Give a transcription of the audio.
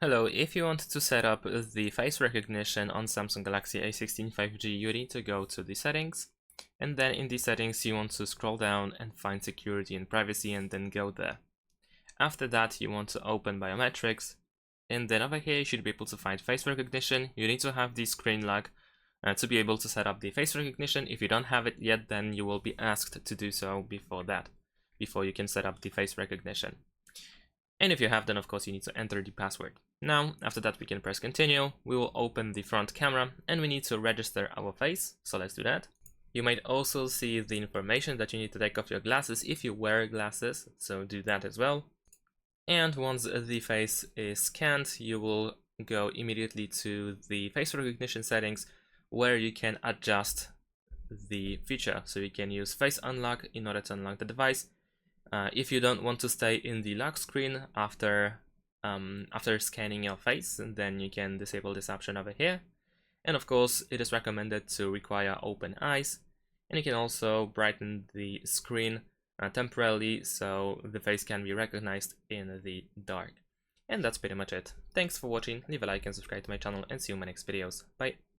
Hello, if you want to set up the face recognition on Samsung Galaxy A16 5G, you need to go to the settings, and then in the settings you want to scroll down and find security and privacy and then go there. After that you want to open biometrics, and then over here you should be able to find face recognition. You need to have the screen lock to be able to set up the face recognition. If you don't have it yet, then you will be asked to do so before you can set up the face recognition. And if you have, then of course you need to enter the password. Now, after that we can press continue. We will open the front camera and we need to register our face, so let's do that. You might also see the information that you need to take off your glasses if you wear glasses, so do that as well. And once the face is scanned, you will go immediately to the face recognition settings where you can adjust the feature. So you can use face unlock in order to unlock the device. If you don't want to stay in the lock screen after scanning your face, then you can disable this option over here. And of course, it is recommended to require open eyes. And you can also brighten the screen temporarily so the face can be recognized in the dark. And that's pretty much it. Thanks for watching, leave a like and subscribe to my channel, and see you in my next videos. Bye!